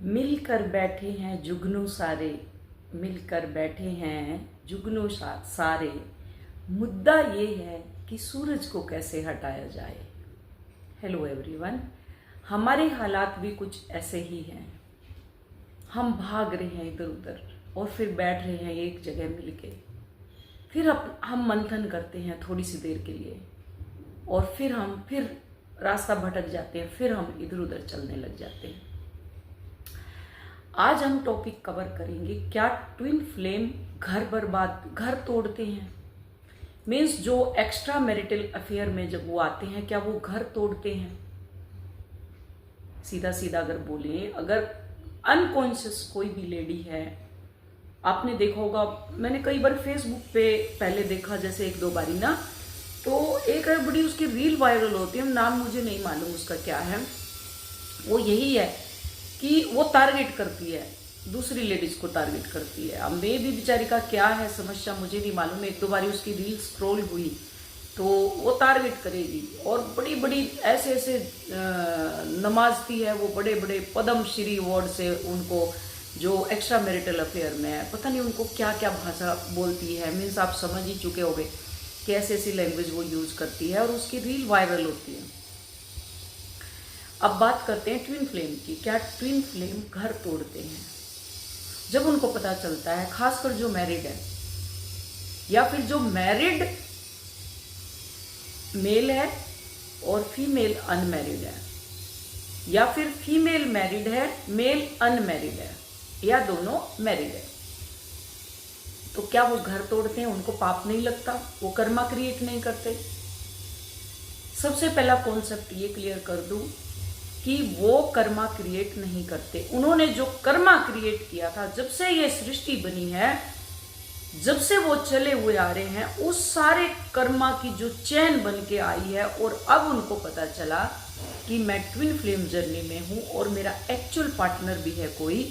मिलकर बैठे हैं जुगनू सारे, मिलकर बैठे हैं जुगनू सारे। मुद्दा ये है कि सूरज को कैसे हटाया जाए। हेलो एवरीवन, हमारे हालात भी कुछ ऐसे ही हैं। हम भाग रहे हैं इधर उधर और फिर बैठ रहे हैं एक जगह मिलके। फिर हम मंथन करते हैं थोड़ी सी देर के लिए और फिर हम रास्ता भटक जाते हैं, फिर हम इधर उधर चलने लग जाते हैं। आज हम टॉपिक कवर करेंगे, क्या ट्विन फ्लेम घर तोड़ते हैं। मीन्स जो एक्स्ट्रा मैरिटल अफेयर में जब वो आते हैं, क्या वो घर तोड़ते हैं। सीधा सीधा अगर बोले, अगर अनकॉन्शियस कोई भी लेडी है, आपने देखा होगा, मैंने कई बार फेसबुक पे पहले देखा, जैसे एक दो बारी ना, तो एक बड़ी उसकी रील वायरल होती है, नाम मुझे नहीं मालूम उसका क्या है। वो यही है कि वो टारगेट करती है, दूसरी लेडीज को टारगेट करती है। अब मे भी बेचारी का क्या है समस्या, मुझे नहीं मालूम। एक दो बारी उसकी रील स्क्रॉल हुई तो वो टारगेट करेगी और बड़ी बड़ी ऐसे ऐसे नमाजती है वो, बड़े बड़े पद्म श्री अवार्ड से उनको, जो एक्स्ट्रा मैरिटल अफेयर में है, पता नहीं उनको क्या क्या भाषा बोलती है। मीन्स आप समझ ही चुके होंगे कि ऐसी ऐसी लैंग्वेज वो यूज करती है और उसकी रील वायरल होती है। अब बात करते हैं ट्विन फ्लेम की। क्या ट्विन फ्लेम घर तोड़ते हैं? जब उनको पता चलता है, खासकर जो मैरिड है या फिर जो मैरिड मेल है और फीमेल अनमैरिड है, या फिर फीमेल मैरिड है, मेल अनमैरिड है, या दोनों मैरिड है, तो क्या वो घर तोड़ते हैं? उनको पाप नहीं लगता? वो कर्मा क्रिएट नहीं करते? सबसे पहला कॉन्सेप्ट ये क्लियर कर दूं कि वो कर्मा क्रिएट नहीं करते। उन्होंने जो कर्मा क्रिएट किया था, जब से ये सृष्टि बनी है, जब से वो चले हुए आ रहे हैं, उस सारे कर्मा की जो चैन बन के आई है, और अब उनको पता चला कि मैं ट्विन फ्लेम जर्नी में हूं और मेरा एक्चुअल पार्टनर भी है कोई।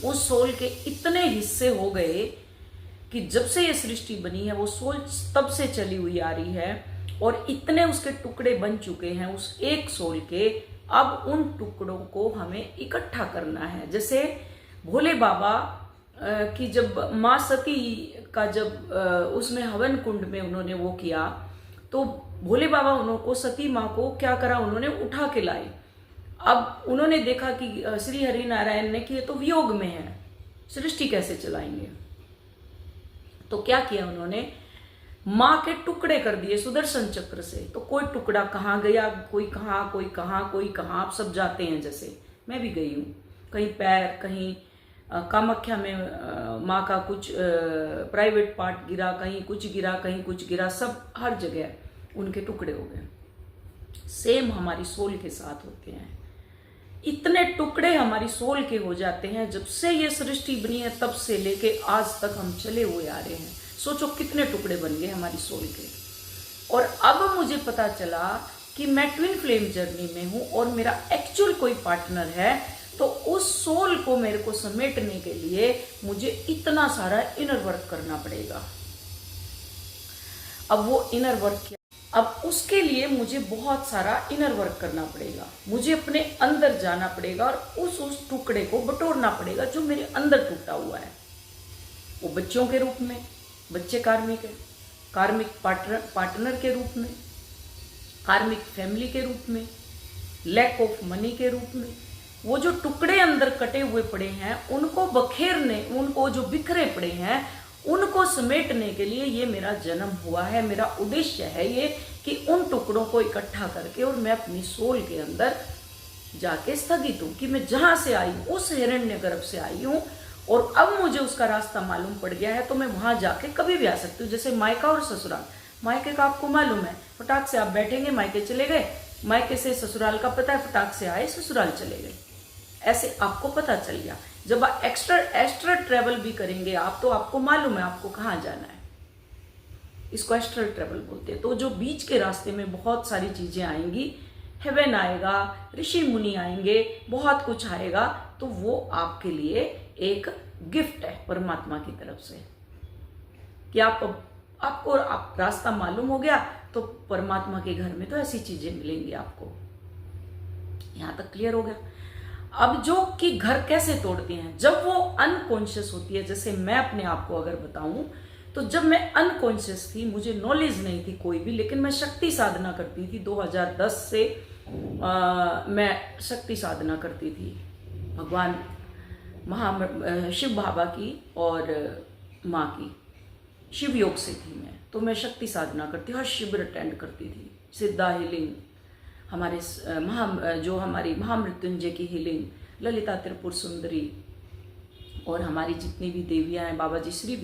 उस सोल के इतने हिस्से हो गए कि जब से ये सृष्टि बनी है, वो सोल तब से चली हुई आ रही है और इतने उसके टुकड़े बन चुके हैं उस एक सोल के। अब उन टुकड़ों को हमें इकट्ठा करना है। जैसे भोले बाबा की जब माँ सती का जब उसमें हवन कुंड में उन्होंने वो किया, तो भोले बाबा उनको, सती माँ को क्या करा, उन्होंने उठा के लाए। अब उन्होंने देखा कि श्री हरि नारायण ने कि ये तो वियोग में है, सृष्टि कैसे चलाएंगे। तो क्या किया उन्होंने, माँ के टुकड़े कर दिए सुदर्शन चक्र से। तो कोई टुकड़ा कहाँ गया, कोई कहाँ, कोई कहाँ, कोई कहाँ, आप सब जाते हैं। जैसे मैं भी गई हूँ, कहीं पैर, कहीं कामाख्या में माँ का कुछ प्राइवेट पार्ट गिरा, कहीं कुछ गिरा, कहीं कुछ गिरा, सब हर जगह उनके टुकड़े हो गए। सेम हमारी सोल के साथ होते हैं। इतने टुकड़े हमारी सोल के हो जाते हैं, जब से ये सृष्टि बनी है तब से लेके आज तक हम चले हुए आ रहे हैं। सोचो कितने टुकड़े बन गए हमारी सोल के। और अब मुझे पता चला कि मैं ट्विन फ्लेम जर्नी में हूं और मेरा एक्चुअल कोई पार्टनर है, तो उस सोल को मेरे को समेटने के लिए मुझे इतना सारा इनर वर्क करना पड़ेगा। अब वो इनर वर्क क्या, अब उसके लिए मुझे बहुत सारा इनर वर्क करना पड़ेगा। मुझे अपने अंदर जाना पड़ेगा और उस टुकड़े को बटोरना पड़ेगा जो मेरे अंदर टूटा हुआ है। वो बच्चों के रूप में, बच्चे कार्मिक है, कार्मिक पार्टनर के रूप में, कार्मिक फैमिली के रूप में, लैक ऑफ मनी के रूप में। वो जो टुकड़े अंदर कटे हुए पड़े हैं, उनको बखेरने, उनको जो बिखरे पड़े हैं, उनको समेटने के लिए ये मेरा जन्म हुआ है। मेरा उद्देश्य है ये कि उन टुकड़ों को इकट्ठा करके और मैं अपनी सोल के अंदर जाके स्थगित हूँ कि मैं जहां से आई हूँ, उस हिरण्य गर्भ से आई हूँ, और अब मुझे उसका रास्ता मालूम पड़ गया है, तो मैं वहां जाके कभी भी आ सकती हूँ। जैसे मायका और ससुराल, मायके का आपको मालूम है, फटाक से आप बैठेंगे, मायके चले गए, मायके से ससुराल का पता है, फटाक से आए, ससुराल चले गए, ऐसे आपको पता चल गया। जब आप एक्स्ट्रा ट्रेवल भी करेंगे आप, तो आपको मालूम है आपको कहाँ जाना है। इसको एस्ट्रल ट्रेवल बोलते हैं। तो जो बीच के रास्ते में बहुत सारी चीजें आएंगी, हेवन आएगा, ऋषि मुनि आएंगे, बहुत कुछ आएगा, तो वो आपके लिए एक गिफ्ट है परमात्मा की तरफ से कि आपको रास्ता मालूम हो गया, तो परमात्मा के घर में तो ऐसी चीजें मिलेंगी आपको। यहां तक क्लियर हो गया। अब जो कि घर कैसे तोड़ती हैं, जब वो अनकॉन्शियस होती है। जैसे मैं अपने आप को अगर बताऊं तो जब मैं अनकॉन्शियस थी, मुझे नॉलेज नहीं थी कोई भी, लेकिन मैं शक्ति साधना करती थी। 2010 से मैं शक्ति साधना करती थी भगवान शिव बाबा की और माँ की, शिव योग से थी मैं। तो मैं शक्ति साधना करती, हर शिविर अटेंड करती थी, सिद्धा हीलिंग, हमारे जो हमारी महामृत्युंजय की हीलिंग, ललिता त्रिपुर सुंदरी, और हमारी जितनी भी देवियाँ हैं, बाबा जी श्री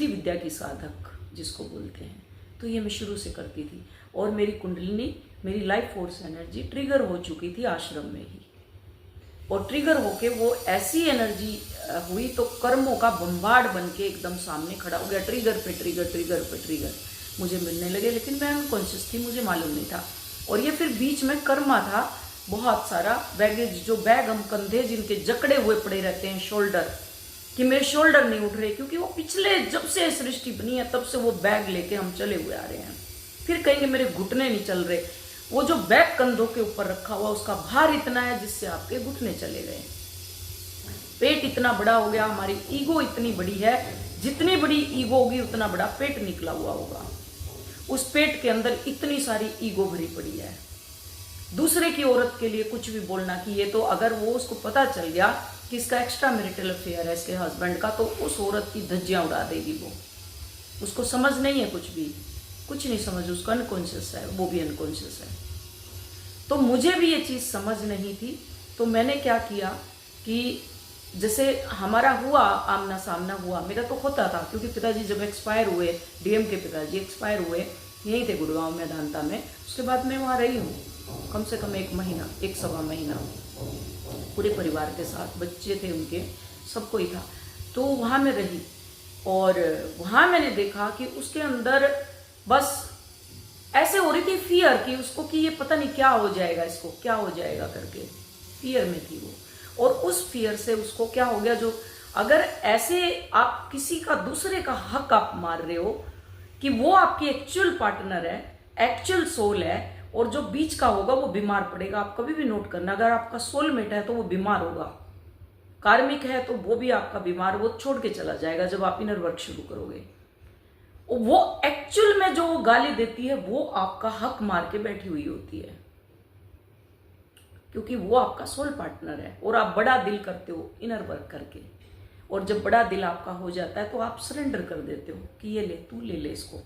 विद्या की साधक जिसको बोलते हैं, तो ये मैं शुरू से करती थी। और मेरी कुंडलिनी, मेरी लाइफ फोर्स एनर्जी ट्रिगर हो चुकी थी आश्रम में ही, और ट्रिगर होके वो ऐसी एनर्जी हुई तो कर्मों का बम्बार्ड बन के एकदम सामने खड़ा हो गया। ट्रिगर पे ट्रिगर मुझे मिलने लगे, लेकिन मैं अनकॉन्शियस थी, मुझे मालूम नहीं था। और ये फिर बीच में कर्मा था बहुत सारा बैगेज, जो बैग हम कंधे जिनके जकड़े हुए पड़े रहते हैं, शोल्डर, कि मेरे शोल्डर नहीं उठ रहे, क्योंकि वो पिछले जब से सृष्टि बनी है तब से वो बैग लेके हम चले हुए आ रहे हैं। फिर कहेंगे मेरे घुटने नहीं चल रहे, वो जो बैग कंधों के ऊपर रखा हुआ उसका भार इतना है जिससे आपके घुटने चले गए। पेट इतना बड़ा हो गया, हमारी ईगो इतनी बड़ी है, जितनी बड़ी ईगो होगी उतना बड़ा पेट निकला हुआ होगा। उस पेट के अंदर इतनी सारी ईगो भरी पड़ी है। दूसरे की औरत के लिए कुछ भी बोलना कि ये तो, अगर वो उसको पता चल गया कि इसका एक्स्ट्रा मैरिटल अफेयर है इसके हस्बैंड का, तो उस औरत की धज्जियां उड़ा देगी वो। उसको समझ नहीं है कुछ नहीं समझ, उसका अनकॉन्शियस है, वो भी अनकॉन्शियस है। तो मुझे भी ये चीज़ समझ नहीं थी, तो मैंने क्या किया कि जैसे हमारा हुआ आमना सामना हुआ, मेरा तो होता था, क्योंकि पिताजी जब एक्सपायर हुए, डीएम के पिताजी एक्सपायर हुए, यहीं थे गुड़गांव में, दांता में। उसके बाद मैं वहाँ रही हूँ कम से कम 1 महीना, 1 सवा महीना, पूरे परिवार के साथ, बच्चे थे उनके, सबको ही था। तो वहाँ मैं रही, और वहाँ मैंने देखा कि उसके अंदर बस ऐसे हो रही थी फियर की उसको, कि ये पता नहीं क्या हो जाएगा, इसको क्या हो जाएगा करके फियर में थी वो। और उस फियर से उसको क्या हो गया, जो अगर ऐसे आप किसी का, दूसरे का हक आप मार रहे हो, कि वो आपकी एक्चुअल पार्टनर है, एक्चुअल सोल है, और जो बीच का होगा वो बीमार पड़ेगा। आप कभी भी नोट करना, अगर आपका सोलमेट है तो वो बीमार होगा, कार्मिक है तो वो भी आपका बीमार, वो छोड़ के चला जाएगा जब आप इनर वर्क शुरू करोगे। वो एक्चुअल में जो गाली देती है वो आपका हक मार के बैठी हुई होती है, क्योंकि वो आपका सोल पार्टनर है, और आप बड़ा दिल करते हो इनर वर्क करके। और जब बड़ा दिल आपका हो जाता है तो आप सरेंडर कर देते हो कि ये ले, तू ले ले इसको।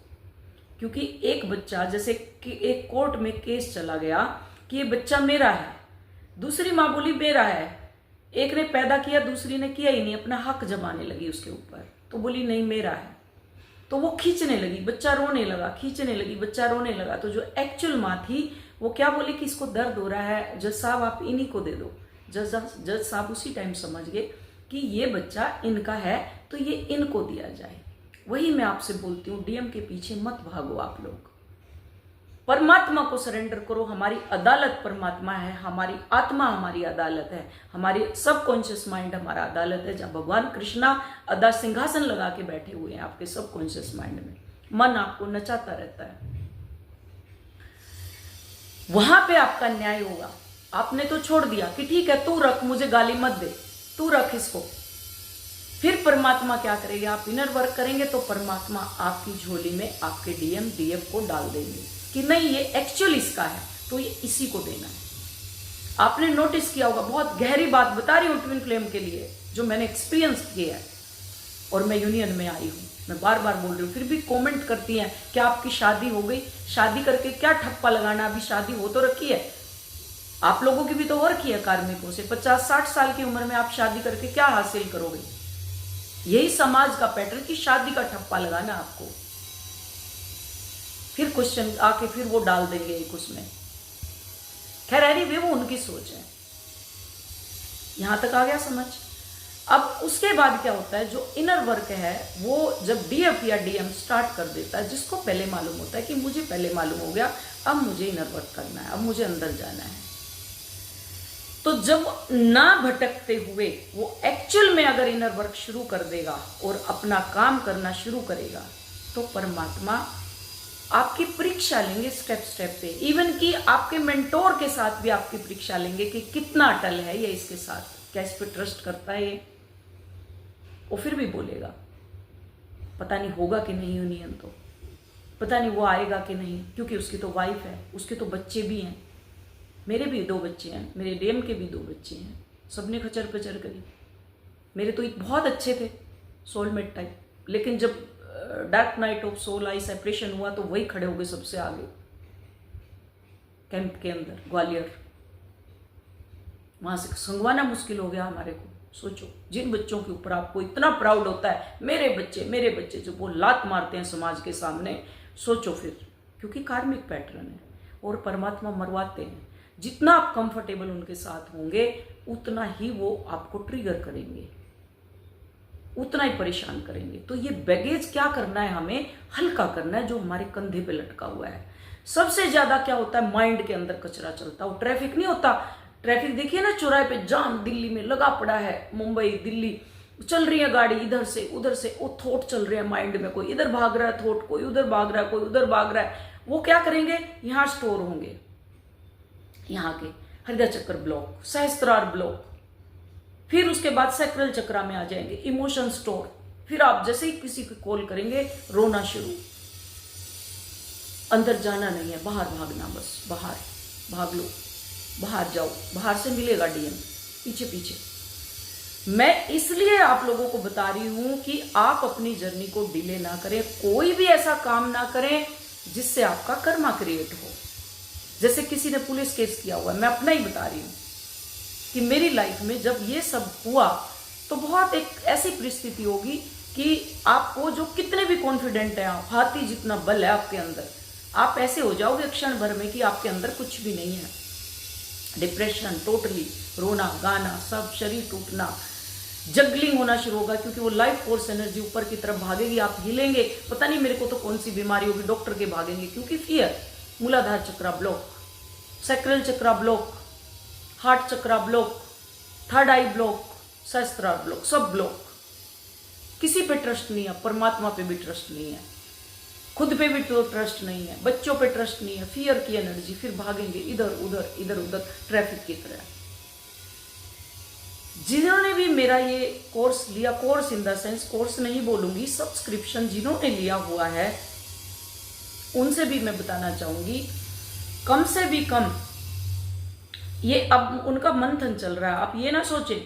क्योंकि एक बच्चा, जैसे कि एक कोर्ट में केस चला गया कि ये बच्चा मेरा है, दूसरी माँ बोली मेरा है, एक ने पैदा किया, दूसरी ने किया ही नहीं, अपना हक जमाने लगी उसके ऊपर, तो बोली नहीं मेरा है। तो वो खींचने लगी, बच्चा रोने लगा, खींचने लगी, बच्चा रोने लगा। तो जो एक्चुअल माँ थी वो क्या बोली कि इसको दर्द हो रहा है, जज साहब आप इन्हीं को दे दो। जज साहब उसी टाइम समझ गए कि ये बच्चा इनका है, तो ये इनको दिया जाए। वही मैं आपसे बोलती हूँ, डीएम के पीछे मत भागो आप लोग, परमात्मा को सरेंडर करो। हमारी अदालत परमात्मा है, हमारी आत्मा हमारी अदालत है, हमारी सबकॉन्शियस माइंड हमारा अदालत है, जहाँ भगवान कृष्णा अदा सिंहासन लगा के बैठे हुए हैं आपके सबकॉन्शियस माइंड में। मन आपको नचाता रहता है, वहां पे आपका न्याय होगा। आपने तो छोड़ दिया कि ठीक है तू रख, मुझे गाली मत दे, तू रख इसको। फिर परमात्मा क्या करेगा, आप इनर वर्क करेंगे तो परमात्मा आपकी झोली में आपके डीएम डीएफ को डाल देंगे कि नहीं ये एक्चुअल इसका है, तो ये इसी को देना है। आपने नोटिस किया होगा, बहुत गहरी बात बता रही हूँ ट्विन फ्लेम के लिए, जो मैंने एक्सपीरियंस किया है, और मैं यूनियन में आई हूँ, मैं बार बार बोल रही हूँ। फिर भी कमेंट करती हैं क्या आपकी शादी हो गई, शादी करके क्या ठप्पा लगाना, अभी शादी हो तो रखी है, आप लोगों की भी तो हो रखी है कार्मिकों से। 50-60 साल की उम्र में आप शादी करके क्या हासिल करोगे? यही समाज का पैटर्न कि शादी का ठप्पा लगाना आपको। फिर क्वेश्चन आके फिर वो डाल देंगे एक उसमें। खैर एनीवे वो उनकी सोच है। यहां तक आ गया समझ? अब उसके बाद क्या होता है, जो इनर वर्क है वो जब डीएफ या डीएम स्टार्ट कर देता है, जिसको पहले मालूम होता है कि मुझे पहले मालूम हो गया, अब मुझे इनर वर्क करना है, अब मुझे अंदर जाना है, तो जब ना भटकते हुए वो एक्चुअल में अगर इनर वर्क शुरू कर देगा और अपना काम करना शुरू करेगा, तो परमात्मा आपकी परीक्षा लेंगे स्टेप स्टेप पे, इवन कि आपके मेंटोर के साथ भी आपकी परीक्षा लेंगे कि कितना अटल है ये इसके साथ, क्या इस पे ट्रस्ट करता है ये। वो फिर भी बोलेगा पता नहीं होगा कि नहीं यूनियन, तो पता नहीं वो आएगा कि नहीं, क्योंकि उसकी तो वाइफ है, उसके तो बच्चे भी हैं, मेरे भी 2 बच्चे हैं, मेरे डीएम के भी 2 बच्चे हैं, सबने खचर पचर करी। मेरे तो एक बहुत अच्छे थे सोलमेट टाइप, लेकिन जब डार्क नाइट ऑफ सोल आई, सेपरेशन हुआ, तो वही खड़े हो गए सबसे आगे कैंप के अंदर ग्वालियर। वहां से संगवाना मुश्किल हो गया हमारे को। सोचो जिन बच्चों के ऊपर आपको इतना प्राउड होता है, मेरे बच्चे जो वो लात मारते हैं समाज के सामने, सोचो फिर, क्योंकि कार्मिक पैटर्न है और परमात्मा मरवाते हैं। जितना आप कंफर्टेबल उनके साथ होंगे उतना ही वो आपको ट्रिगर करेंगे, उतना ही परेशान करेंगे। तो ये बैगेज क्या करना है, हमें हल्का करना है जो हमारे कंधे पे लटका हुआ है। सबसे ज्यादा क्या होता है, माइंड के अंदर कचरा चलता है। वो ट्रैफिक नहीं होता, ट्रैफिक देखिए ना, चौराहे पे जाम दिल्ली में लगा पड़ा है, मुंबई दिल्ली चल रही है गाड़ी, इधर से उधर से, वो थॉट चल रहे हैं माइंड में, कोई इधर भाग रहा है थॉट, कोई उधर भाग रहा है, कोई उधर भाग रहा है। वो क्या करेंगे, यहाँ स्टोर होंगे, यहाँ के हृदय चक्र ब्लॉक, सहस्त्रार ब्लॉक, फिर उसके बाद सैक्रल चक्रा में आ जाएंगे इमोशन स्टोर। फिर आप जैसे ही किसी को कॉल करेंगे रोना शुरू, अंदर जाना नहीं है, बाहर भागना, बस बाहर भाग लो, बाहर जाओ, बाहर से मिलेगा डीएम पीछे पीछे। मैं इसलिए आप लोगों को बता रही हूं कि आप अपनी जर्नी को डिले ना करें, कोई भी ऐसा काम ना करें जिससे आपका कर्मा क्रिएट हो। जैसे किसी ने पुलिस केस किया हुआ है, मैं अपना ही बता रही हूं कि मेरी लाइफ में जब ये सब हुआ तो बहुत एक ऐसी परिस्थिति होगी कि आपको, जो कितने भी कॉन्फिडेंट है आप, हाथी जितना बल है आपके अंदर, आप ऐसे हो जाओगे क्षण भर में कि आपके अंदर कुछ भी नहीं है। डिप्रेशन, टोटली रोना गाना सब, शरीर टूटना, जगलिंग होना शुरू होगा, क्योंकि वो लाइफ फोर्स एनर्जी ऊपर की तरफ भागेगी, आप हिलेंगे, पता नहीं मेरे को तो कौन सी बीमारी होगी, डॉक्टर के भागेंगे, क्योंकि फियर। मूलाधार चक्रा block, sacral chakra block, heart chakra block, third I block, सहस्त्रार block, सब ब्लॉक। किसी पे ट्रस्ट नहीं है, परमात्मा पे भी ट्रस्ट नहीं है, खुद पे भी तो ट्रस्ट नहीं है, बच्चों पे ट्रस्ट नहीं है, फियर की एनर्जी, फिर भागेंगे इधर उधर ट्रैफिक की तरह। जिन्होंने भी मेरा ये कोर्स लिया, course in the sense, course नहीं बोलूंगी, सब्सक्रिप्शन जिन्होंने लिया हुआ है, उनसे भी मैं बताना चाहूंगी, कम से भी कम, ये अब उनका मंथन चल रहा है। आप ये ना सोचें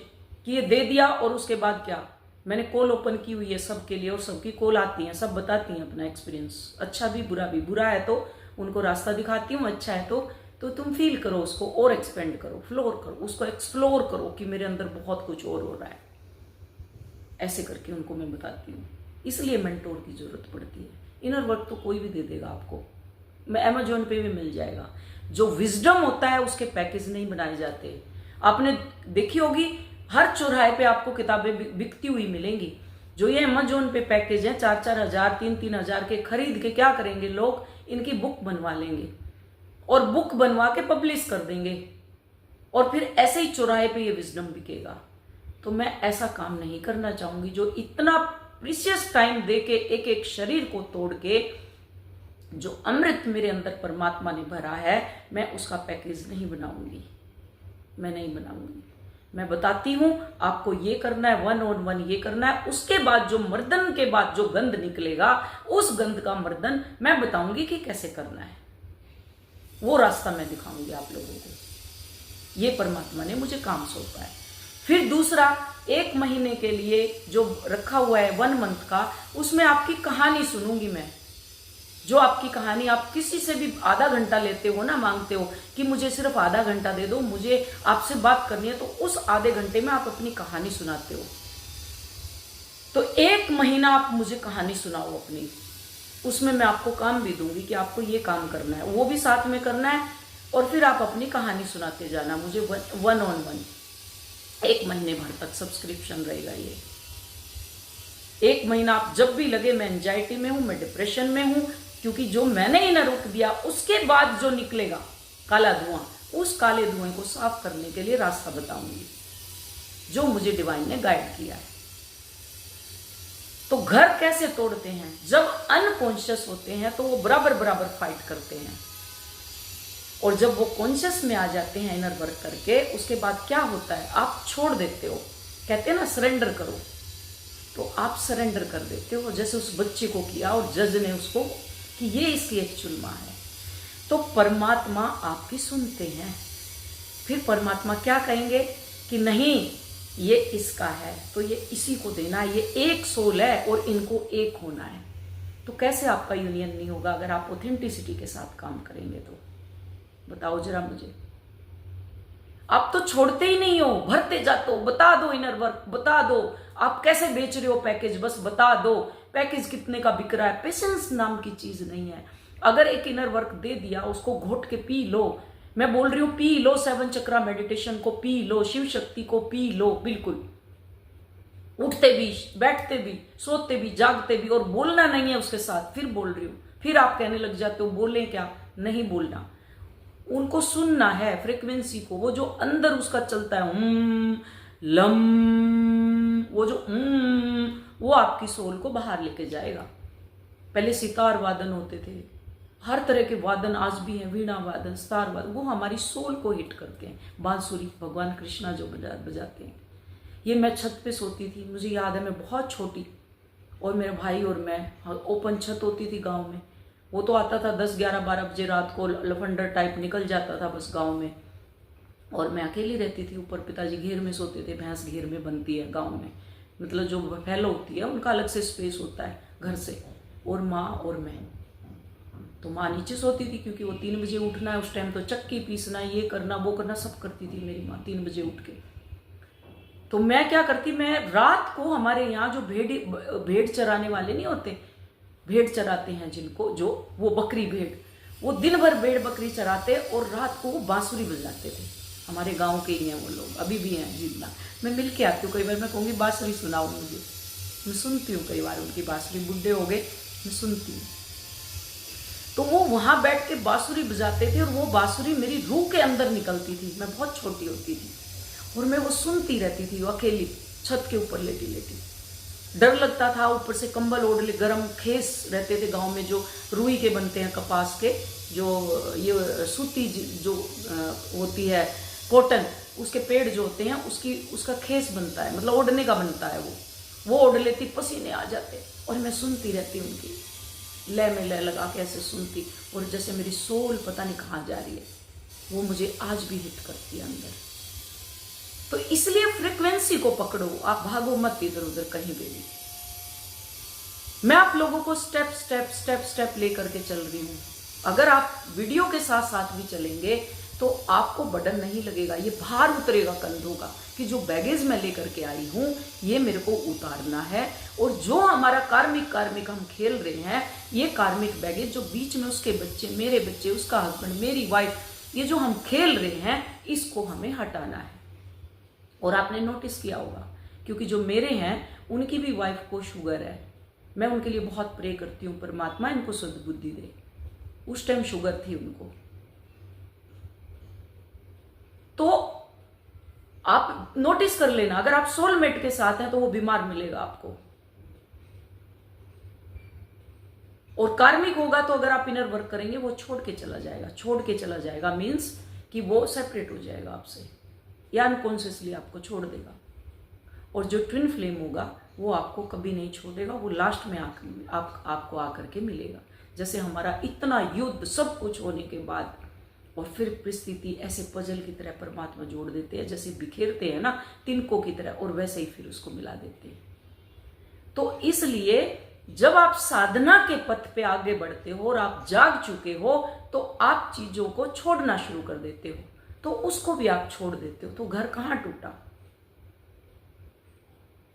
कि ये दे दिया और उसके बाद क्या। मैंने कॉल ओपन की हुई है सबके लिए, और सबकी कॉल आती है, सब बताती हैं अपना एक्सपीरियंस, अच्छा भी बुरा भी। बुरा है तो उनको रास्ता दिखाती हूँ, अच्छा है तो तुम फील करो उसको और एक्सपेंड करो, फ्लोर करो उसको, एक्सप्लोर करो कि मेरे अंदर बहुत कुछ और हो रहा है। ऐसे करके उनको मैं बताती हूँ, इसलिए मेंटोर की जरूरत पड़ती है। इनर वर्क तो कोई भी दे देगा आपको, मैं अमेजोन पे भी मिल जाएगा। जो विजडम होता है उसके पैकेज नहीं बनाए जाते। आपने देखी होगी हर चौराहे पे आपको किताबें बिकती हुई मिलेंगी। जो ये अमेजोन पे पैकेज है 4-4 हजार 3-3 हजार के, खरीद के क्या करेंगे लोग, इनकी बुक बनवा लेंगे और बुक बनवा के पब्लिश कर देंगे, और फिर ऐसे ही चौराहे पे ये विजडम बिकेगा। तो मैं ऐसा काम नहीं करना चाहूंगी। जो इतना प्रीशियस टाइम दे के एक एक शरीर को तोड़ के जो अमृत मेरे अंदर परमात्मा ने भरा है, मैं उसका पैकेज नहीं बनाऊंगी, मैं नहीं बनाऊंगी। मैं बताती हूं आपको ये करना है, 1 on 1 ये करना है। उसके बाद जो मर्दन के बाद जो गंध निकलेगा, उस गंध का मर्दन मैं बताऊंगी कि कैसे करना है, वो रास्ता मैं दिखाऊंगी आप लोगों को। ये परमात्मा ने मुझे काम सौंपा है। फिर दूसरा, 1 महीने के लिए जो रखा हुआ है 1 मंथ का, उसमें आपकी कहानी सुनूंगी मैं। जो आपकी कहानी, आप किसी से भी आधा घंटा लेते हो ना, मांगते हो कि मुझे सिर्फ आधा घंटा दे दो, मुझे आपसे बात करनी है, तो उस आधे घंटे में आप अपनी कहानी सुनाते हो। तो 1 महीना आप मुझे कहानी सुनाओ अपनी, उसमें मैं आपको काम भी दूंगी कि आपको ये काम करना है, वो भी साथ में करना है, और फिर आप अपनी कहानी सुनाते जाना मुझे 1 on 1। 1 महीने भर तक सब्सक्रिप्शन रहेगा ये। 1 महीना आप जब भी लगे मैं एंजाइटी में हूं, मैं डिप्रेशन में हूं, क्योंकि जो मैंने ही ना रोक दिया, उसके बाद जो निकलेगा काला धुआं, उस काले धुएं को साफ करने के लिए रास्ता बताऊंगी, जो मुझे डिवाइन ने गाइड किया है। तो घर कैसे तोड़ते हैं? जब अनकॉन्शियस होते हैं तो वो बराबर बराबर फाइट करते हैं, और जब वो कॉन्शियस में आ जाते हैं इनर वर्क करके, उसके बाद क्या होता है, आप छोड़ देते हो। कहते हैं ना सरेंडर करो, तो आप सरेंडर कर देते हो, जैसे उस बच्चे को किया और जज ने उसको कि ये इसकी एक्चुअल माँ है। तो परमात्मा आपकी सुनते हैं। फिर परमात्मा क्या कहेंगे कि नहीं ये इसका है तो ये इसी को देना है, ये एक सोल है और इनको एक होना है। तो कैसे आपका यूनियन नहीं होगा अगर आप ऑथेंटिसिटी के साथ काम करेंगे? तो बताओ जरा मुझे। आप तो छोड़ते ही नहीं हो, भरते जाते हो। बता दो इनर वर्क, बता दो आप कैसे बेच रहे हो पैकेज, बस बता दो पैकेज कितने का बिक रहा है। पेशेंस नाम की चीज नहीं है। अगर एक इनर वर्क दे दिया, उसको घोट के पी लो। मैं बोल रही हूं पी लो, 7 चक्रा मेडिटेशन को पी लो, शिव शक्ति को पी लो, बिल्कुल उठते भी, बैठते भी, सोते भी, जागते भी, और बोलना नहीं है उसके साथ। फिर बोल रही हूं, फिर आप कहने लग जाते हो बोले क्या, नहीं बोलना, उनको सुनना है फ्रीक्वेंसी को। वो जो अंदर उसका चलता है लम, वो जो वो आपकी सोल को बाहर लेके जाएगा। पहले सितार वादन होते थे, हर तरह के वादन आज भी हैं, वीणा वादन, सितार वादन, वो हमारी सोल को हिट करते हैं। बांसुरी भगवान कृष्णा जो बजाते हैं। ये मैं छत पे सोती थी, मुझे याद है, मैं बहुत छोटी, और मेरे भाई और मैं, ओपन छत होती थी गांव में। वो तो आता था 10, 11, 12 बजे रात को, लफंडर टाइप निकल जाता था बस गांव में, और मैं अकेली रहती थी ऊपर। पिताजी घेर में सोते थे, भैंस घेर में बनती है गांव में, मतलब जो फैलो होती है उनका अलग से स्पेस होता है घर से, और माँ और मैं। तो माँ नीचे सोती थी क्योंकि वो 3 बजे उठना है उस टाइम, तो चक्की पीसना, ये करना वो करना सब करती थी मेरी माँ 3 बजे उठ के। तो मैं क्या करती, मैं रात को, हमारे यहाँ जो भेड़ चराने वाले नहीं होते, भेड़ चराते हैं जिनको, जो वो बकरी भेड़, वो दिन भर भेड़ बकरी चराते और रात को वो बांसुरी बजाते थे। हमारे गांव के ही हैं वो लोग, अभी भी हैं जिंदा। मैं मिल के आती हूँ कई बार, मैं कहूँगी बांसुरी सुनाओ मुझे, मैं सुनती हूँ कई बार उनकी बांसुरी, बुढ़े हो गए, मैं सुनती हूँ। तो वो वहां बैठ के बांसुरी बजाते थे, और वो बांसुरी मेरी रूह के अंदर निकलती थी। मैं बहुत छोटी होती थी और मैं वो सुनती रहती थी, वो अकेली छत के ऊपर लेटी लेटी। डर लगता था, ऊपर से कंबल ओढ़ ले, गर्म खेस रहते थे गांव में, जो रुई के बनते हैं, कपास के, जो ये सूती जो होती है कॉटन, उसके पेड़ जो होते हैं उसका खेस बनता है, मतलब ओढ़ने का बनता है। वो ओढ़ लेती, पसीने आ जाते, और मैं सुनती रहती उनकी लय में लय लगा के ऐसे सुनती, और जैसे मेरी सोल पता नहीं कहाँ जा रही है, वो मुझे आज भी हिट करती है अंदर। तो इसलिए फ्रीक्वेंसी को पकड़ो, आप भागो मत इधर उधर कहीं भी। मैं आप लोगों को स्टेप स्टेप स्टेप स्टेप लेकर के चल रही हूं। अगर आप वीडियो के साथ साथ भी चलेंगे तो आपको बर्डन नहीं लगेगा, ये भार उतरेगा कंधों का कि जो बैगेज मैं लेकर के आई हूं ये मेरे को उतारना है। और जो हमारा कार्मिक हम खेल रहे हैं, ये कार्मिक बैगेज जो बीच में उसके बच्चे, मेरे बच्चे, उसका हस्बैंड, मेरी वाइफ, ये जो हम खेल रहे हैं, इसको हमें हटाना है। और आपने नोटिस किया होगा, क्योंकि जो मेरे हैं उनकी भी वाइफ को शुगर है, मैं उनके लिए बहुत प्रे करती हूँ, परमात्मा इनको सद्बुद्धि दे। उस टाइम शुगर थी उनको। तो आप नोटिस कर लेना, अगर आप सोलमेट के साथ हैं तो वो बीमार मिलेगा आपको। और कार्मिक होगा तो अगर आप इनर वर्क करेंगे वो छोड़ के चला जाएगा। छोड़ के चला जाएगा मीन्स कि वो सेपरेट हो जाएगा आपसे, या अनकॉन्शियसली आपको छोड़ देगा। और जो ट्विन फ्लेम होगा वो आपको कभी नहीं छोड़ेगा, वो लास्ट में आपको आकर के मिलेगा। जैसे हमारा इतना युद्ध सब कुछ होने के बाद, और फिर परिस्थिति ऐसे पजल की तरह परमात्मा जोड़ देते हैं, जैसे बिखेरते हैं ना तिनकों की तरह, और वैसे ही फिर उसको मिला देते हैं। तो इसलिए जब आप साधना के पथ पे आगे बढ़ते हो और आप जाग चुके हो, तो आप चीजों को छोड़ना शुरू कर देते हो, तो उसको भी आप छोड़ देते हो। तो घर कहां टूटा?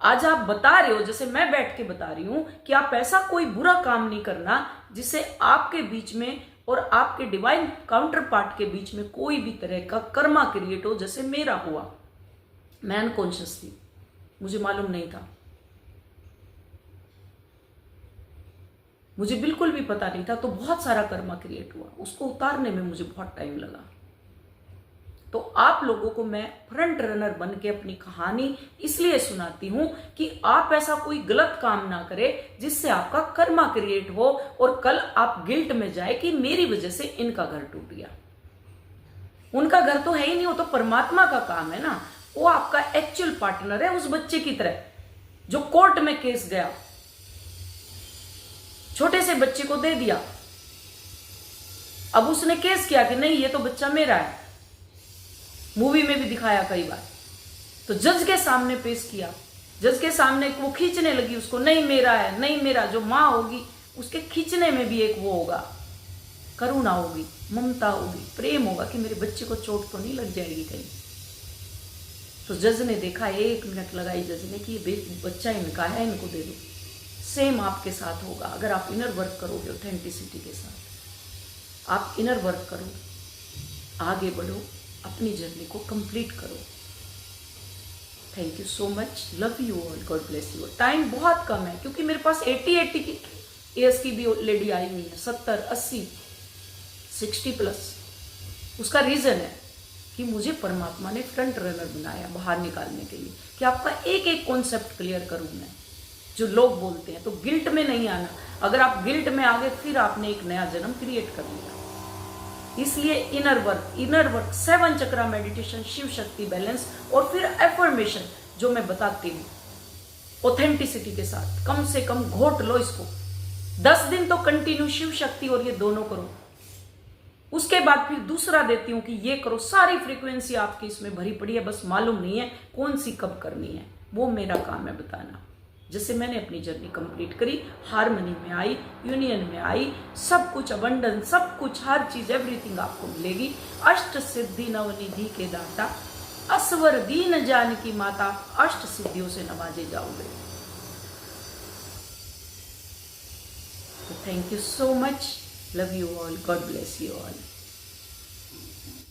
आज आप बता रहे हो, जैसे मैं बैठ के बता रही हूं, कि आप ऐसा कोई बुरा काम नहीं करना जिससे आपके बीच में और आपके डिवाइन काउंटर पार्ट के बीच में कोई भी तरह का कर्मा क्रिएट हो, जैसे मेरा हुआ। मैं अनकॉन्शियस थी, मुझे मालूम नहीं था, मुझे बिल्कुल भी पता नहीं था, तो बहुत सारा कर्मा क्रिएट हुआ। उसको उतारने में मुझे बहुत टाइम लगा। तो आप लोगों को मैं फ्रंट रनर बन के अपनी कहानी इसलिए सुनाती हूं कि आप ऐसा कोई गलत काम ना करें जिससे आपका कर्मा क्रिएट हो और कल आप गिल्ट में जाए कि मेरी वजह से इनका घर टूट गया। उनका घर तो है ही नहीं, वो तो परमात्मा का काम है ना। वो आपका एक्चुअल पार्टनर है उस बच्चे की तरह जो कोर्ट में केस गया, छोटे से बच्चे को दे दिया। अब उसने केस किया कि नहीं ये तो बच्चा मेरा है, मूवी में भी दिखाया कई बार। तो जज के सामने पेश किया, जज के सामने वो खींचने लगी उसको, नहीं मेरा है, नहीं मेरा। जो माँ होगी उसके खींचने में भी एक वो होगा, करुणा होगी, ममता होगी, प्रेम होगा कि मेरे बच्चे को चोट तो नहीं लग जाएगी कहीं। तो जज ने देखा, 1 मिनट लगाई जज ने कि ये बच्चा इनका है, इनको दे दो। सेम आपके साथ होगा अगर आप इनर वर्क करोगे ऑथेंटिसिटी के साथ। आप इनर वर्क करो, आगे बढ़ो, अपनी जर्नी को कंप्लीट करो। Thank you so much, love you all, God bless you. Time बहुत कम है क्योंकि मेरे पास 80 ईयर्स की भी लेडी आई हुई है, 70, 80, 60 प्लस। उसका रीजन है कि मुझे परमात्मा ने फ्रंट रनर बनाया बाहर निकालने के लिए, कि आपका एक एक कॉन्सेप्ट क्लियर करूं मैं। जो लोग बोलते हैं तो गिल्ट में नहीं आना, अगर आप गिल्ट में आ गए फिर आपने एक नया जन्म क्रिएट कर लिया। इसलिए इनर वर्क 7 चक्रा मेडिटेशन, शिव शक्ति बैलेंस और फिर एफर्मेशन जो मैं बताती हूँ ऑथेंटिसिटी के साथ। कम से कम घोट लो इसको, 10 दिन तो कंटिन्यू शिव शक्ति और ये दोनों करो। उसके बाद फिर दूसरा देती हूं कि ये करो। सारी फ्रीक्वेंसी आपकी इसमें भरी पड़ी है, बस मालूम नहीं है कौन सी कब करनी है। वो मेरा काम है बताना। जैसे मैंने अपनी जर्नी कंप्लीट करी, हार्मनी में आई, यूनियन में आई, सब कुछ अबंडेंस, सब कुछ, हर चीज, एवरीथिंग आपको मिलेगी। अष्ट सिद्धि नवनिधि के दाता, असवर दीन जानकी माता, अष्ट सिद्धियों से नवाजे जाओगे। तो thank you so much, love you all, God bless you all.